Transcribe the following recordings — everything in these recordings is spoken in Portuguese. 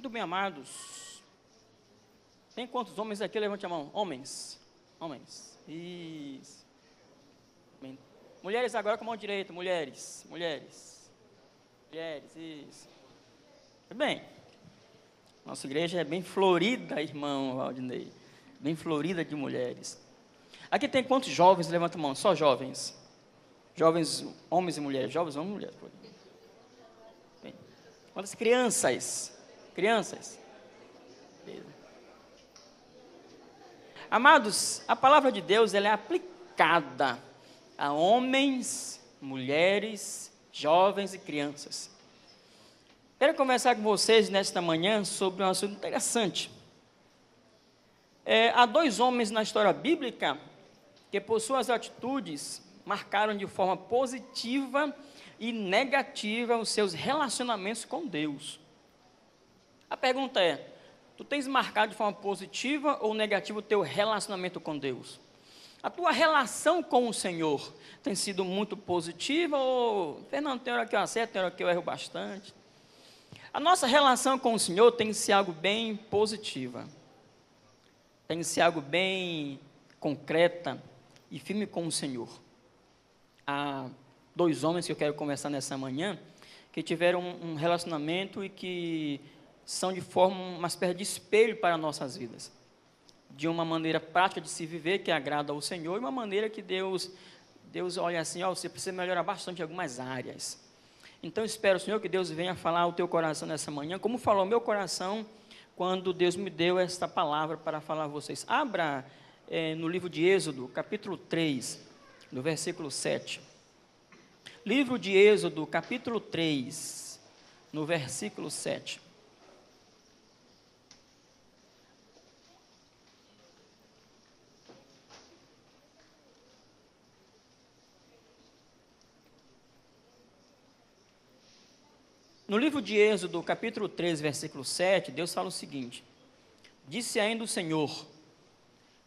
Muito bem, amados. Tem quantos homens aqui? Levante a mão. Homens. Homens. Isso. Bem. Mulheres agora com a mão direita. Mulheres. Mulheres. Mulheres. Isso. Bem. Nossa igreja é bem florida, irmão Valdinei. Bem florida de mulheres. Aqui tem quantos jovens? Levanta a mão. Só jovens. Jovens, homens e mulheres. Jovens, homens e mulheres. Bem. Quantas crianças? Crianças. Amados, a palavra de Deus ela é aplicada a homens, mulheres, jovens e crianças. Quero conversar com vocês nesta manhã sobre um assunto interessante. Há dois homens na história bíblica que, por suas atitudes, marcaram de forma positiva e negativa os seus relacionamentos com Deus. A pergunta é: tu tens marcado de forma positiva ou negativa o teu relacionamento com Deus? A tua relação com o Senhor tem sido muito positiva ou, Fernando, tem hora que eu acerto, tem hora que eu erro bastante? A nossa relação com o Senhor tem que ser algo bem positiva. Tem que ser algo bem concreta e firme com o Senhor. Há dois homens que eu quero conversar nessa manhã que tiveram um relacionamento e que são de forma uma espécie de espelho para nossas vidas, de uma maneira prática de se viver que agrada ao Senhor e uma maneira que Deus olha assim, você precisa melhorar bastante em algumas áreas. Então espero, Senhor, que Deus venha falar ao teu coração nessa manhã, como falou ao meu coração quando Deus me deu esta palavra para falar a vocês. Abra no livro de Êxodo, capítulo 3, no versículo 7. Livro de Êxodo, capítulo 3, no versículo 7. No livro de Êxodo, capítulo 3, versículo 7, Deus fala o seguinte: disse ainda o Senhor: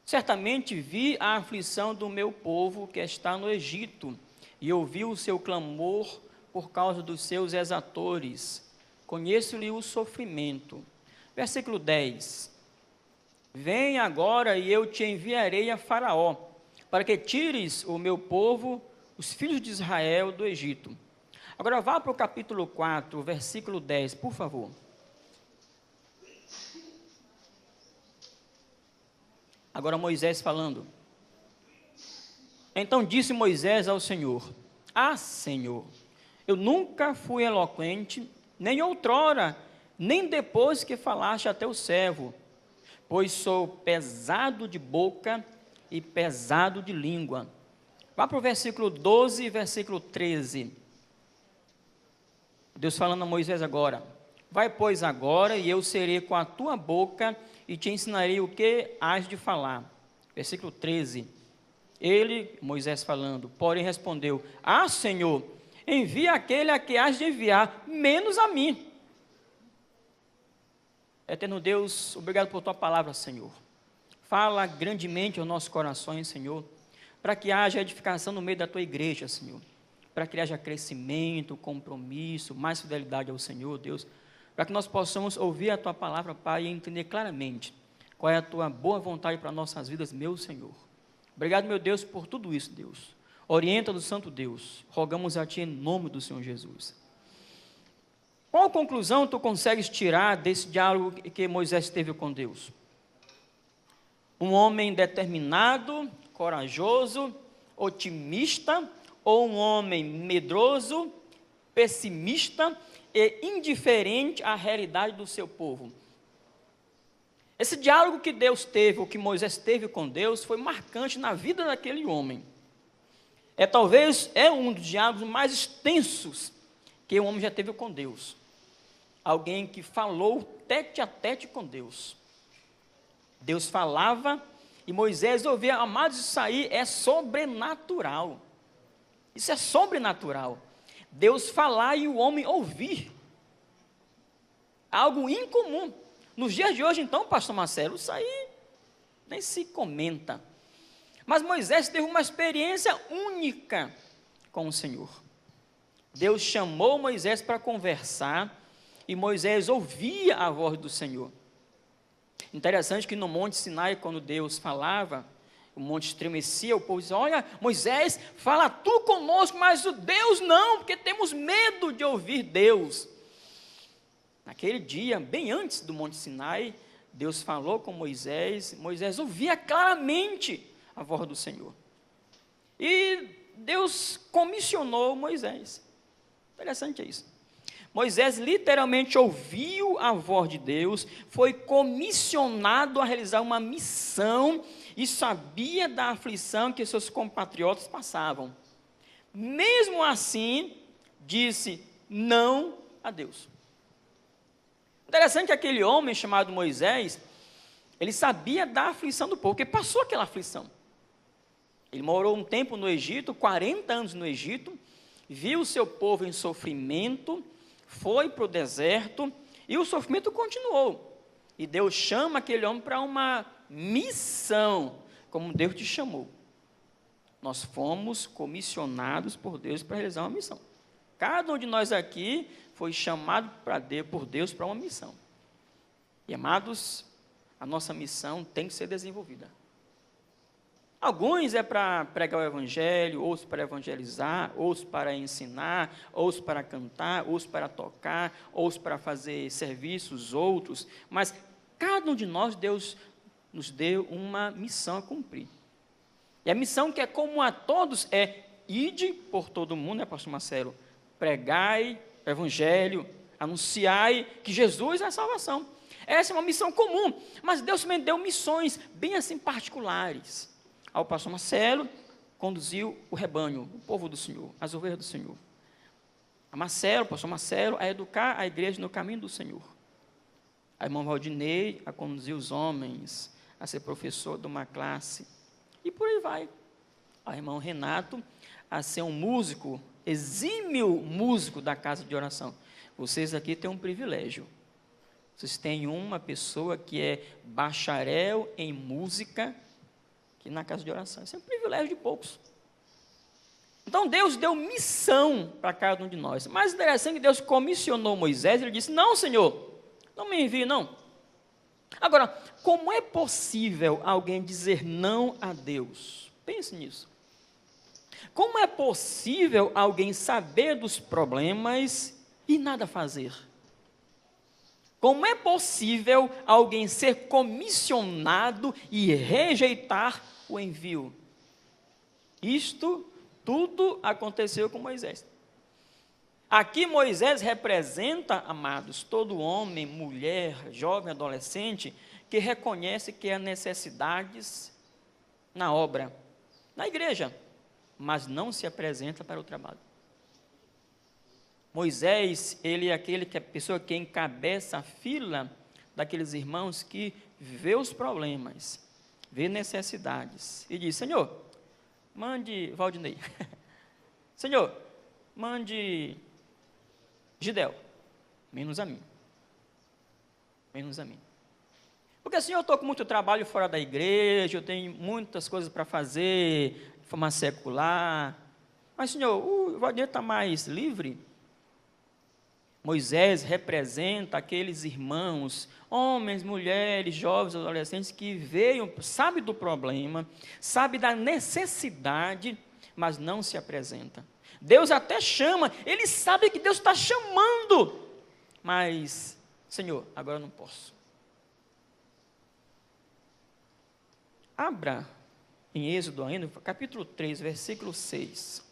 certamente vi a aflição do meu povo que está no Egito, e ouvi o seu clamor por causa dos seus exatores, conheço-lhe o sofrimento. Versículo 10: vem agora e eu te enviarei a Faraó, para que tires o meu povo, os filhos de Israel, do Egito. Agora vá para o capítulo 4, versículo 10, por favor. Agora Moisés falando. Então disse Moisés ao Senhor: Senhor, eu nunca fui eloquente, nem outrora, nem depois que falaste a teu servo, pois sou pesado de boca e pesado de língua. Vá para o versículo 12 e versículo 13. Deus falando a Moisés agora: vai, pois, agora, e eu serei com a tua boca e te ensinarei o que hás de falar. Versículo 13. Ele, Moisés falando, porém respondeu: Senhor, envia aquele a que hás de enviar, menos a mim. Eterno Deus, obrigado por tua palavra, Senhor. Fala grandemente aos nossos corações, Senhor, para que haja edificação no meio da tua igreja, Senhor. Para que haja crescimento, compromisso, mais fidelidade ao Senhor, Deus, para que nós possamos ouvir a Tua palavra, Pai, e entender claramente qual é a Tua boa vontade para nossas vidas, meu Senhor. Obrigado, meu Deus, por tudo isso, Deus. Orienta do Santo Deus, rogamos a Ti em nome do Senhor Jesus. Qual conclusão Tu consegues tirar desse diálogo que Moisés teve com Deus? Um homem determinado, corajoso, otimista, ou um homem medroso, pessimista e indiferente à realidade do seu povo? Esse diálogo que Deus teve, o que Moisés teve com Deus, foi marcante na vida daquele homem. Talvez um dos diálogos mais extensos que o homem já teve com Deus. Alguém que falou tete a tete com Deus. Deus falava e Moisés ouvia. Amados, isso aí é sobrenatural. Isso é sobrenatural. Deus falar e o homem ouvir. Algo incomum. Nos dias de hoje, então, pastor Marcelo, isso aí nem se comenta. Mas Moisés teve uma experiência única com o Senhor. Deus chamou Moisés para conversar e Moisés ouvia a voz do Senhor. Interessante que no Monte Sinai, quando Deus falava, o monte estremecia, o povo dizia: olha, Moisés, fala tu conosco, mas o Deus não, porque temos medo de ouvir Deus. Naquele dia, bem antes do Monte Sinai, Deus falou com Moisés, Moisés ouvia claramente a voz do Senhor. E Deus comissionou Moisés. Interessante isso. Moisés literalmente ouviu a voz de Deus, foi comissionado a realizar uma missão e sabia da aflição que seus compatriotas passavam. Mesmo assim, disse não a Deus. Interessante que aquele homem chamado Moisés, ele sabia da aflição do povo, porque passou aquela aflição. Ele morou um tempo no Egito, 40 anos no Egito, viu o seu povo em sofrimento, foi para o deserto, e o sofrimento continuou. E Deus chama aquele homem para uma missão, como Deus te chamou. Nós fomos comissionados por Deus para realizar uma missão. Cada um de nós aqui foi chamado por Deus para uma missão. E, amados, a nossa missão tem que ser desenvolvida. Alguns é para pregar o evangelho, outros para evangelizar, outros para ensinar, outros para cantar, outros para tocar, outros para fazer serviços, outros. Mas cada um de nós, Deus nos deu uma missão a cumprir. E a missão que é comum a todos é: ide por todo mundo, né, pastor Marcelo? Pregai o evangelho, anunciai que Jesus é a salvação. Essa é uma missão comum, mas Deus também deu missões bem assim particulares. Ao pastor Marcelo, conduziu o rebanho, o povo do Senhor, as ovelhas do Senhor. A Marcelo, o pastor Marcelo, a educar a igreja no caminho do Senhor. A irmã Valdinei, a conduzir os homens, a ser professor de uma classe. E por aí vai. O irmão Renato, a ser um músico, exímio músico da casa de oração. Vocês aqui têm um privilégio. Vocês têm uma pessoa que é bacharel em música, aqui na casa de oração. Isso é um privilégio de poucos. Então Deus deu missão para cada um de nós. Mas interessante que Deus comissionou Moisés, ele disse: não, Senhor, não me envie, não. Agora, como é possível alguém dizer não a Deus? Pense nisso. Como é possível alguém saber dos problemas e nada fazer? Como é possível alguém ser comissionado e rejeitar o envio? Isto tudo aconteceu com Moisés. Aqui Moisés representa, amados, todo homem, mulher, jovem, adolescente, que reconhece que há necessidades na obra, na igreja, mas não se apresenta para o trabalho. Moisés, ele é aquele que é a pessoa que encabeça a fila daqueles irmãos que vê os problemas, vê necessidades e diz: Senhor, mande Valdinei, Senhor, mande Gidel, menos a mim, porque Senhor, eu estou com muito trabalho fora da igreja, eu tenho muitas coisas para fazer, de forma secular, mas Senhor, o Valdinei está mais livre. Moisés representa aqueles irmãos, homens, mulheres, jovens, adolescentes, que veem, sabe do problema, sabe da necessidade, mas não se apresenta. Deus até chama, ele sabe que Deus está chamando, mas, Senhor, agora eu não posso. Abra em Êxodo ainda, capítulo 3, versículo 6.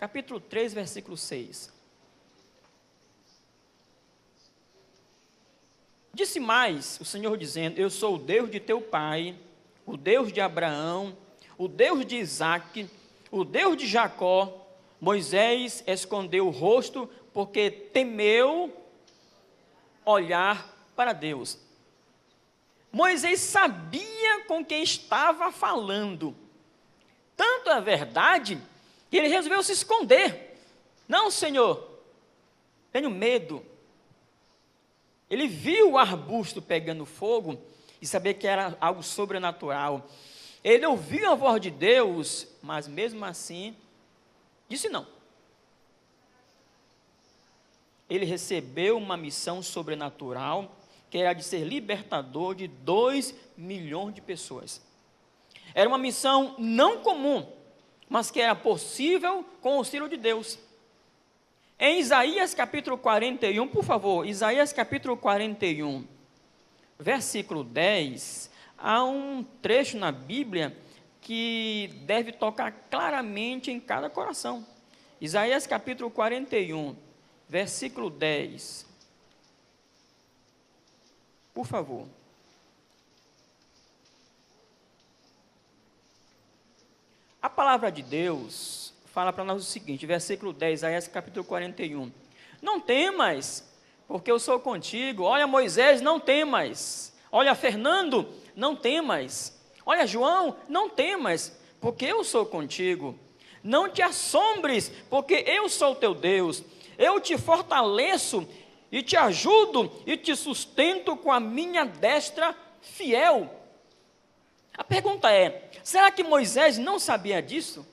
Capítulo 3, versículo 6. Disse mais o Senhor dizendo: eu sou o Deus de teu pai, o Deus de Abraão, o Deus de Isaque, o Deus de Jacó. Moisés escondeu o rosto porque temeu olhar para Deus. Moisés sabia com quem estava falando. Tanto é verdade que ele resolveu se esconder. Não, Senhor, tenho medo. Ele viu o arbusto pegando fogo e sabia que era algo sobrenatural. Ele ouviu a voz de Deus, mas mesmo assim, disse não. ele recebeu uma missão sobrenatural, que era de ser libertador de 2 milhões de pessoas. Era uma missão não comum, mas que era possível com o auxílio de Deus. Em Isaías capítulo 41, por favor, Isaías capítulo 41, versículo 10, há um trecho na Bíblia que deve tocar claramente em cada coração. Isaías capítulo 41, versículo 10. Por favor. A palavra de Deus fala para nós o seguinte, versículo 10, Isaías capítulo 41. Não temas, porque eu sou contigo. Olha, Moisés, não temas. Olha, Fernando, não temas. Olha, João, não temas, porque eu sou contigo. Não te assombres, porque eu sou teu Deus. Eu te fortaleço e te ajudo e te sustento com a minha destra fiel. A pergunta é, será que Moisés não sabia disso?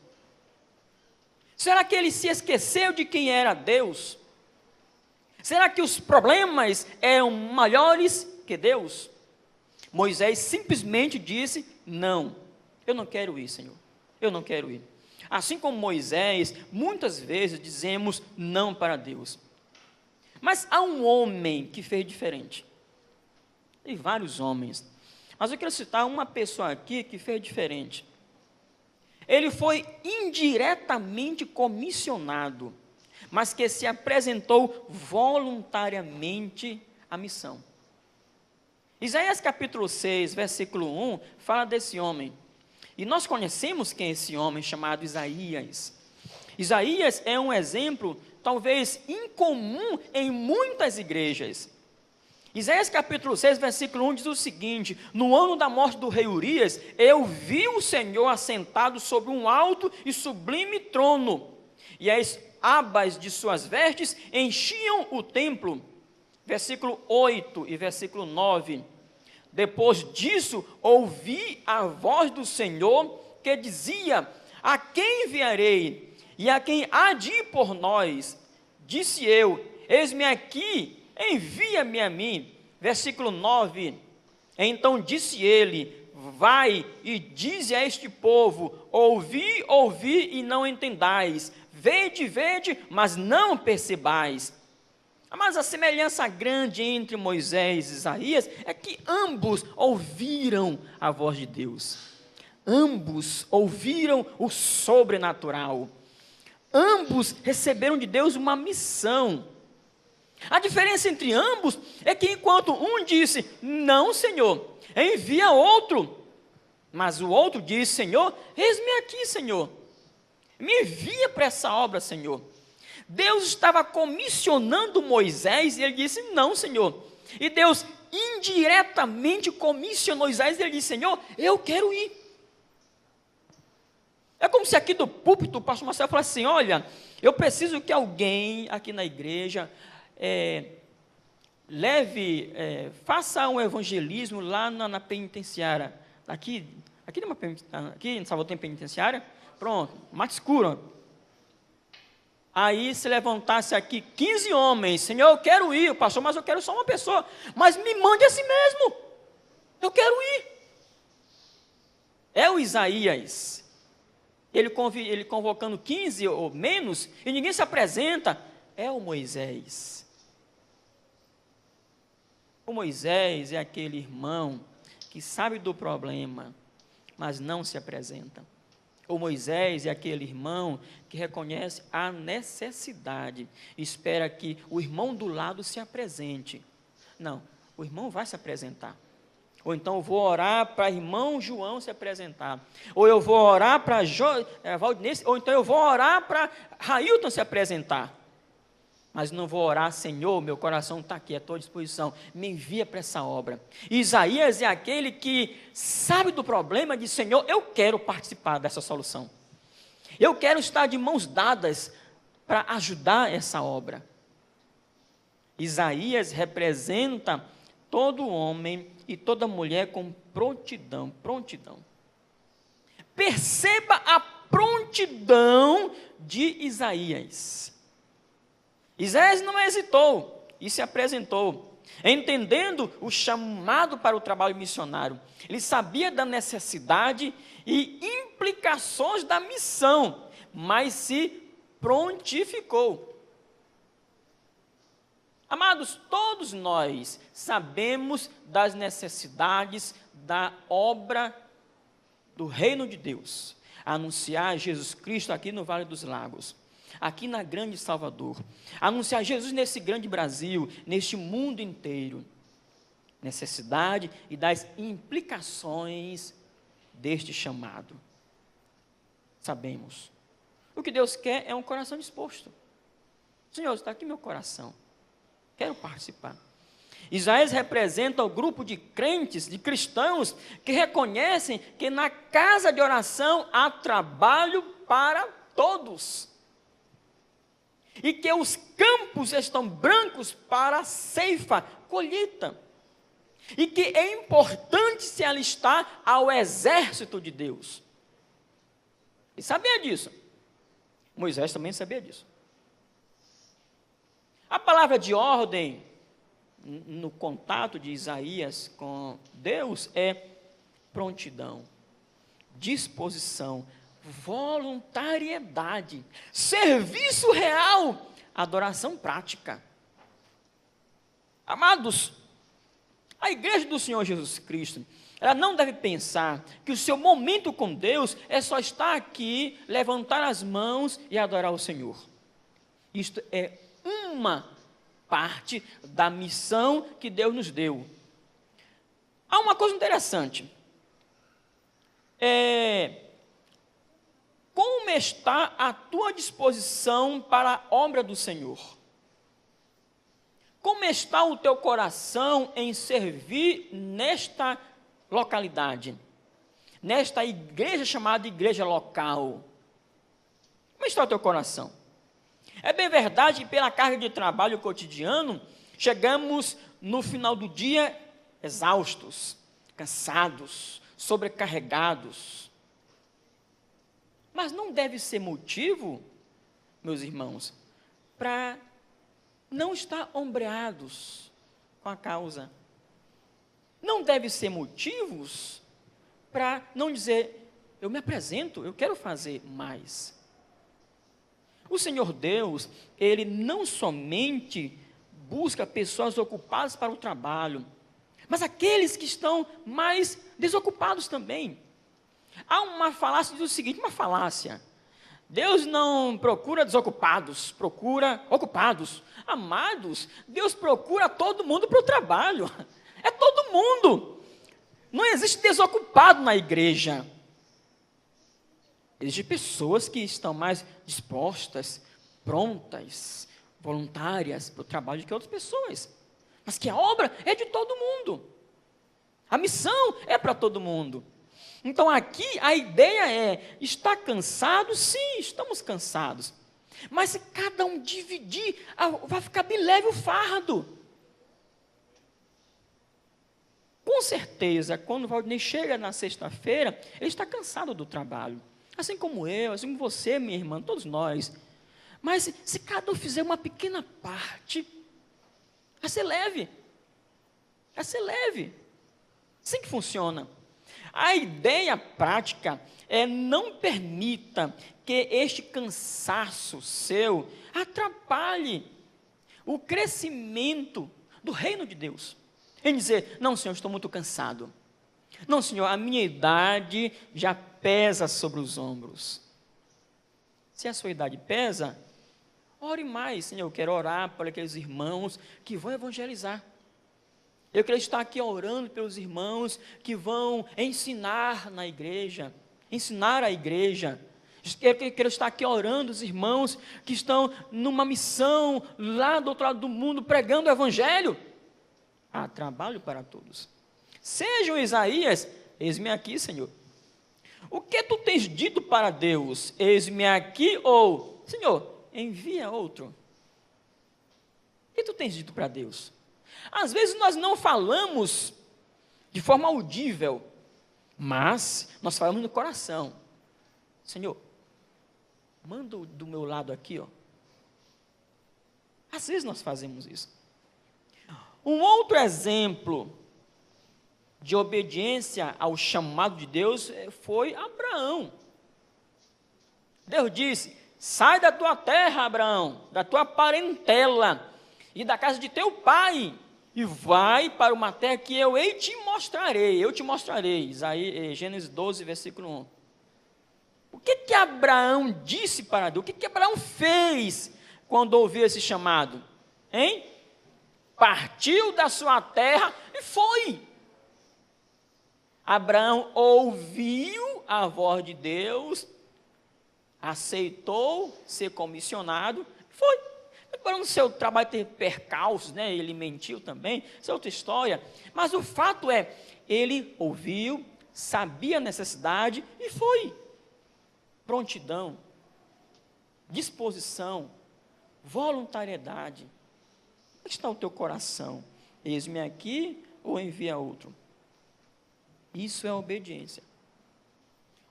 Será que ele se esqueceu de quem era Deus? Será que os problemas eram maiores que Deus? Moisés simplesmente disse, não, eu não quero ir, Senhor, eu não quero ir. Assim como Moisés, muitas vezes dizemos não para Deus. Mas há um homem que fez diferente. Tem vários homens. Mas eu quero citar uma pessoa aqui que fez diferente. Ele foi indiretamente comissionado, mas que se apresentou voluntariamente à missão. Isaías capítulo 6, versículo 1, fala desse homem. E nós conhecemos quem é esse homem chamado Isaías. Isaías é um exemplo, talvez incomum em muitas igrejas. Isaías capítulo 6, versículo 1 diz o seguinte: no ano da morte do rei Urias, eu vi o Senhor assentado sobre um alto e sublime trono, e as abas de suas vestes enchiam o templo. Versículo 8 e versículo 9. Depois disso, ouvi a voz do Senhor que dizia: a quem enviarei? E a quem há de ir por nós? Disse eu: eis-me aqui, envia-me a mim. Versículo 9. Então disse ele: vai e dize a este povo: ouvi, ouvi e não entendais, vede, vede, mas não percebais. Mas a semelhança grande entre Moisés e Isaías é que ambos ouviram a voz de Deus. Ambos ouviram o sobrenatural. Ambos receberam de Deus uma missão. A diferença entre ambos é que enquanto um disse, não, Senhor, envia outro. Mas o outro disse, Senhor, eis-me aqui, Senhor. Me envia para essa obra, Senhor. Deus estava comissionando Moisés e ele disse, não, Senhor. E Deus indiretamente comissionou Moisés e ele disse, Senhor, eu quero ir. É como se aqui do púlpito o pastor Marcelo falasse assim, olha, eu preciso que alguém aqui na igreja faça um evangelismo lá na penitenciária. Aqui em Salvador tem penitenciária? Pronto, mate escuro. Aí se levantasse aqui 15 homens, Senhor, eu quero ir, pastor, mas eu quero só uma pessoa, mas me mande assim mesmo, eu quero ir. É o Isaías, ele convocando 15 ou menos, e ninguém se apresenta, é o Moisés. O Moisés é aquele irmão que sabe do problema, mas não se apresenta. O Moisés é aquele irmão que reconhece a necessidade, espera que o irmão do lado se apresente. Não, o irmão vai se apresentar. Ou então eu vou orar para irmão João se apresentar. Ou eu vou orar para Valdinense, ou então eu vou orar para Railton se apresentar. Mas não vou orar, Senhor, meu coração está aqui, à tua disposição, me envia para essa obra. Isaías é aquele que sabe do problema, diz, Senhor, eu quero participar dessa solução. Eu quero estar de mãos dadas para ajudar essa obra. Isaías representa todo homem e toda mulher com prontidão. Perceba a prontidão de Isaías. Isaías não hesitou e se apresentou, entendendo o chamado para o trabalho missionário. Ele sabia da necessidade e implicações da missão, mas se prontificou. Amados, todos nós sabemos das necessidades da obra do reino de Deus, anunciar Jesus Cristo aqui no Vale dos Lagos, aqui na Grande Salvador, anunciar Jesus nesse grande Brasil, neste mundo inteiro, necessidade e das implicações deste chamado. Sabemos, o que Deus quer é um coração disposto. Senhor, está aqui meu coração, quero participar. Isaías representa o grupo de crentes, de cristãos, que reconhecem que na casa de oração há trabalho para todos. E que os campos estão brancos para a ceifa, colheita. E que é importante se alistar ao exército de Deus. E sabia disso. Moisés também sabia disso. A palavra de ordem no contato de Isaías com Deus é prontidão, disposição, voluntariedade, serviço real, adoração prática. Amados, a igreja do Senhor Jesus Cristo, ela não deve pensar que o seu momento com Deus é só estar aqui, levantar as mãos e adorar o Senhor. Isto é uma parte da missão que Deus nos deu. Há uma coisa interessante. Como está a tua disposição para a obra do Senhor? Como está o teu coração em servir nesta localidade? Nesta igreja chamada igreja local? Como está o teu coração? É bem verdade que pela carga de trabalho cotidiano, chegamos no final do dia exaustos, cansados, sobrecarregados. Mas não deve ser motivo, meus irmãos, para não estar ombreados com a causa. Não deve ser motivos para não dizer, eu me apresento, eu quero fazer mais. O Senhor Deus, Ele não somente busca pessoas ocupadas para o trabalho, mas aqueles que estão mais desocupados também. Há uma falácia que diz o seguinte, uma falácia: Deus não procura desocupados, procura ocupados. Amados, Deus procura todo mundo para o trabalho, é todo mundo. Não existe desocupado na igreja. Existem pessoas que estão mais dispostas, prontas, voluntárias para o trabalho do que outras pessoas. Mas que a obra é de todo mundo. A missão é para todo mundo. Então aqui a ideia é, está cansado? Sim, estamos cansados. Mas se cada um dividir, vai ficar bem leve o fardo. Com certeza, quando o Valdinei chega na sexta-feira, ele está cansado do trabalho. Assim como eu, assim como você, minha irmã, todos nós. Mas se cada um fizer uma pequena parte, vai ser leve. Vai ser leve. Assim que funciona. A ideia prática é não permita que este cansaço seu atrapalhe o crescimento do reino de Deus. Em dizer, não, Senhor, estou muito cansado. Não, Senhor, a minha idade já pesa sobre os ombros. Se a sua idade pesa, ore mais. Senhor, eu quero orar por aqueles irmãos que vão evangelizar. Eu quero estar aqui orando pelos irmãos que vão ensinar na igreja, ensinar a igreja. Eu quero estar aqui orando os irmãos que estão numa missão lá do outro lado do mundo, pregando o evangelho. Há trabalho para todos. Sejam Isaías, eis-me aqui, Senhor. O que tu tens dito para Deus? Eis-me aqui, ou, Senhor, envia outro. O que tu tens dito para Deus? Às vezes nós não falamos de forma audível, mas nós falamos no coração. Senhor, manda do meu lado aqui, ó. Às vezes nós fazemos isso. Um outro exemplo de obediência ao chamado de Deus foi Abraão. Deus disse: sai da tua terra, Abraão, da tua parentela e da casa de teu pai, e vai para uma terra que eu te mostrarei. Gênesis 12, versículo 1. O que Abraão disse para Deus? O que Abraão fez quando ouviu esse chamado? Hein? Partiu da sua terra e foi. Abraão ouviu a voz de Deus, aceitou ser comissionado, foi. Agora no seu trabalho teve percalços, né? Ele mentiu também, isso é outra história. Mas o fato é, ele ouviu, sabia a necessidade e foi. Prontidão, disposição, voluntariedade. Onde está o teu coração? Eis-me aqui ou envia outro? Isso é obediência.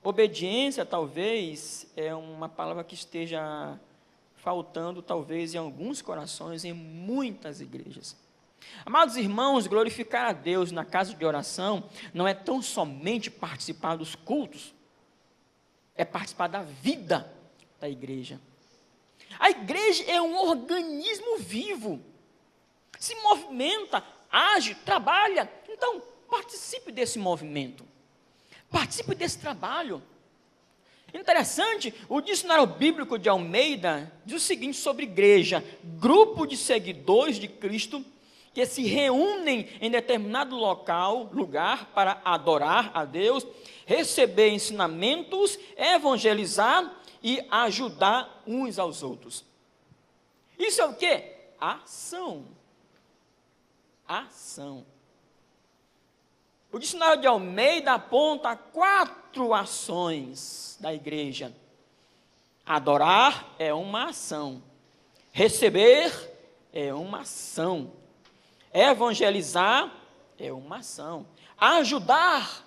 Obediência, talvez, é uma palavra que esteja faltando, talvez, em alguns corações, em muitas igrejas. Amados irmãos, glorificar a Deus na casa de oração não é tão somente participar dos cultos, é participar da vida da igreja. A igreja é um organismo vivo, se movimenta, age, trabalha. Então, participe desse movimento, participe desse trabalho. Interessante, o dicionário bíblico de Almeida diz o seguinte sobre igreja: grupo de seguidores de Cristo que se reúnem em determinado lugar para adorar a Deus, receber ensinamentos, evangelizar e ajudar uns aos outros. Isso é o quê? Ação. Ação. O dicionário de Almeida aponta 4 ações da igreja. Adorar é uma ação. Receber é uma ação. Evangelizar é uma ação. Ajudar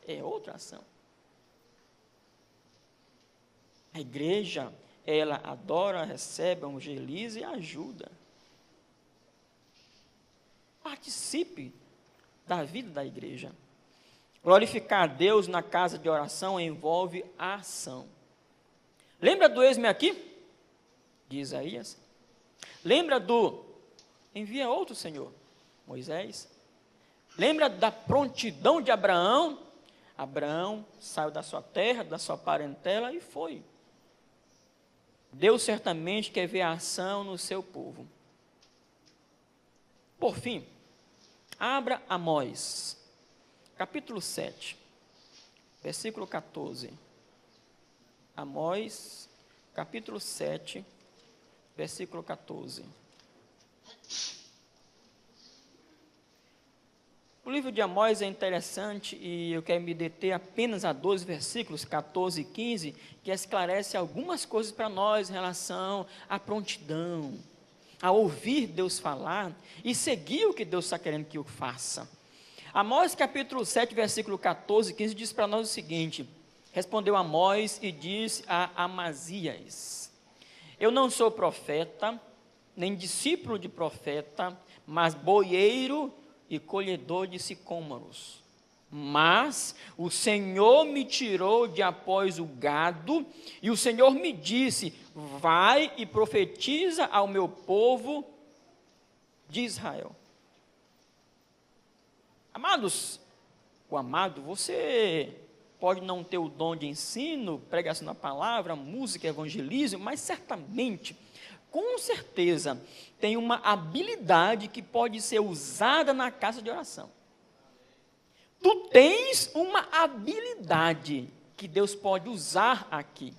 é outra ação. A igreja, ela adora, recebe, evangeliza e ajuda. Participe da vida da igreja. Glorificar a Deus na casa de oração envolve a ação. Lembra do eis-me aqui? De Isaías. Lembra do envia outro, Senhor? Moisés. Lembra da prontidão de Abraão? Abraão saiu da sua terra, da sua parentela e foi. Deus certamente quer ver a ação no seu povo. Por fim, abra Amós, capítulo 7, versículo 14. Amós, capítulo 7, versículo 14. O livro de Amós é interessante e eu quero me deter apenas a 12 versículos, 14 e 15, que esclarece algumas coisas para nós em relação à prontidão, a ouvir Deus falar e seguir o que Deus está querendo que eu faça. Amós capítulo 7, versículo 14 e 15 diz para nós o seguinte: respondeu Amós e disse a Amazias: eu não sou profeta, nem discípulo de profeta, mas boieiro e colhedor de sicômoros. Mas o Senhor me tirou de após o gado, e o Senhor me disse: vai e profetiza ao meu povo de Israel. Amados, o amado, você pode não ter o dom de ensino, pregação da palavra, música, evangelismo, mas certamente, com certeza, tem uma habilidade que pode ser usada na casa de oração. Tu tens uma habilidade que Deus pode usar aqui.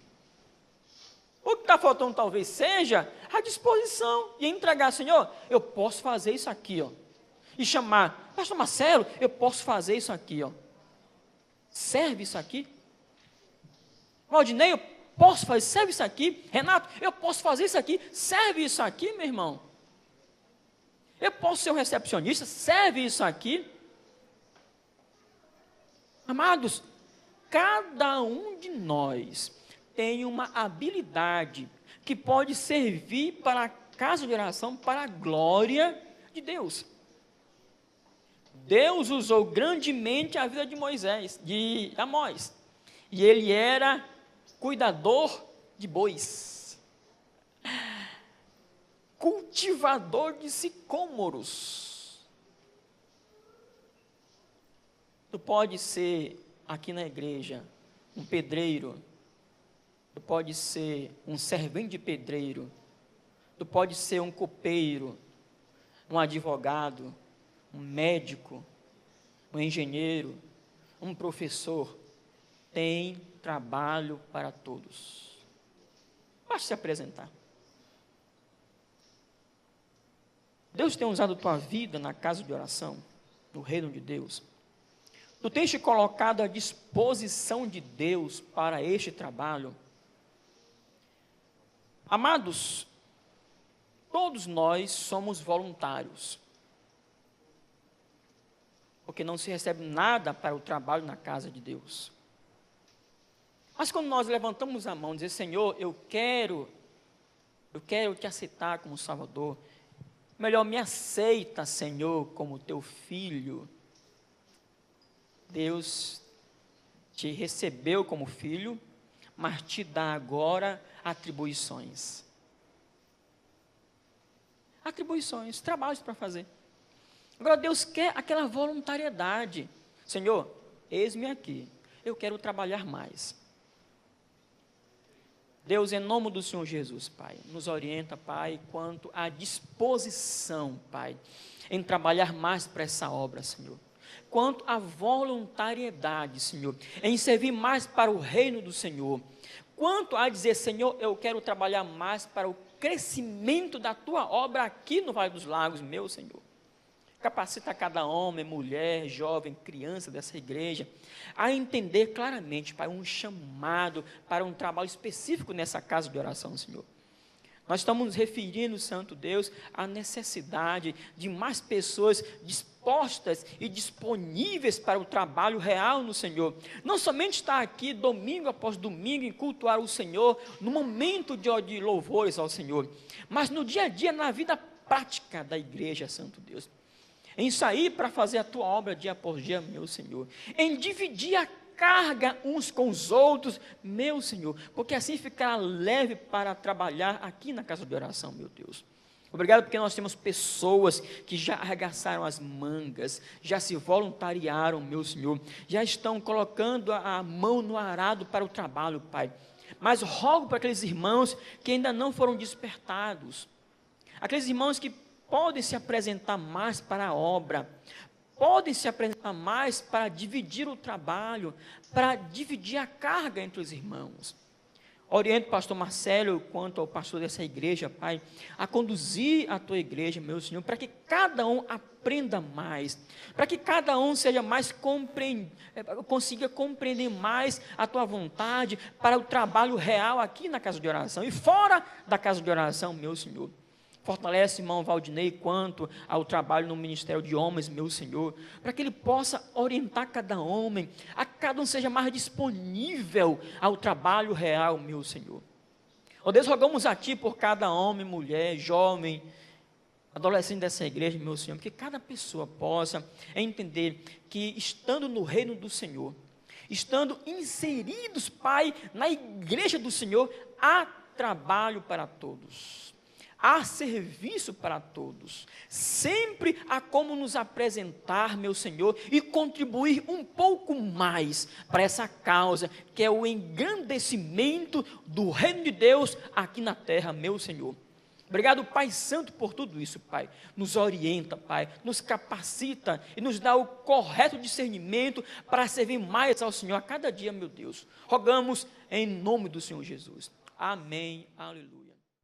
O que está faltando talvez seja a disposição e entregar: Senhor, eu posso fazer isso aqui, ó. E chamar, pastor Marcelo, eu posso fazer isso aqui, ó. Serve isso aqui? Valdinei, eu posso fazer, serve isso aqui? Renato, eu posso fazer isso aqui? Serve isso aqui, meu irmão? Eu posso ser um recepcionista? Serve isso aqui? Amados, cada um de nós tem uma habilidade que pode servir para casa de oração para a glória de Deus. Deus usou grandemente a vida de Moisés, de Amós, e ele era cuidador de bois, cultivador de sicômoros. Tu pode ser aqui na igreja um pedreiro, tu pode ser um servente de pedreiro, tu pode ser um copeiro, um advogado, um médico, um engenheiro, um professor. Tem trabalho para todos. Basta se apresentar. Deus tem usado tua vida na casa de oração, no reino de Deus. Tu tens te colocado à disposição de Deus para este trabalho. Amados, todos nós somos voluntários, porque não se recebe nada para o trabalho na casa de Deus. Mas quando nós levantamos a mão e dizemos: Senhor, eu quero te aceitar como Salvador, melhor me aceita, Senhor, como teu filho. Deus te recebeu como filho, mas te dá agora atribuições. Atribuições, trabalhos para fazer. Agora Deus quer aquela voluntariedade. Senhor, eis-me aqui, eu quero trabalhar mais. Deus, em nome do Senhor Jesus, Pai, nos orienta, Pai, quanto à disposição, Pai, em trabalhar mais para essa obra, Senhor. Quanto à voluntariedade, Senhor, em servir mais para o reino do Senhor. Quanto a dizer: Senhor, eu quero trabalhar mais para o crescimento da tua obra aqui no Vale dos Lagos, meu Senhor. Capacita cada homem, mulher, jovem, criança dessa igreja a entender claramente, Pai, um chamado para um trabalho específico nessa casa de oração, Senhor. Nós estamos nos referindo, Santo Deus, à necessidade de mais pessoas dispostas e disponíveis para o trabalho real no Senhor. Não somente estar aqui domingo após domingo e cultuar o Senhor no momento de louvores ao Senhor, mas no dia a dia, na vida prática da igreja, Santo Deus. Em sair para fazer a tua obra dia após dia, meu Senhor. Em dividir a carga uns com os outros, meu Senhor. Porque assim ficará leve para trabalhar aqui na casa de oração, meu Deus. Obrigado porque nós temos pessoas que já arregaçaram as mangas, já se voluntariaram, meu Senhor. Já estão colocando a mão no arado para o trabalho, Pai. Mas rogo para aqueles irmãos que ainda não foram despertados. Aqueles irmãos que podem se apresentar mais para a obra, podem se apresentar mais para dividir o trabalho, para dividir a carga entre os irmãos. Oriente o pastor Marcelo, quanto ao pastor dessa igreja, Pai, a conduzir a tua igreja, meu Senhor, para que cada um aprenda mais, para que cada um seja mais consiga compreender mais a tua vontade para o trabalho real aqui na casa de oração e fora da casa de oração, meu Senhor. Fortalece o irmão Valdinei quanto ao trabalho no Ministério de Homens, meu Senhor, para que ele possa orientar cada homem, a cada um seja mais disponível ao trabalho real, meu Senhor. Ó Deus, rogamos a Ti por cada homem, mulher, jovem, adolescente dessa igreja, meu Senhor, que cada pessoa possa entender que estando no reino do Senhor, estando inseridos, Pai, na igreja do Senhor, há trabalho para todos. Há serviço para todos, sempre há como nos apresentar, meu Senhor, e contribuir um pouco mais para essa causa, que é o engrandecimento do reino de Deus aqui na terra, meu Senhor. Obrigado, Pai Santo, por tudo isso, Pai. Nos orienta, Pai, nos capacita e nos dá o correto discernimento para servir mais ao Senhor a cada dia, meu Deus. Rogamos em nome do Senhor Jesus. Amém. Aleluia.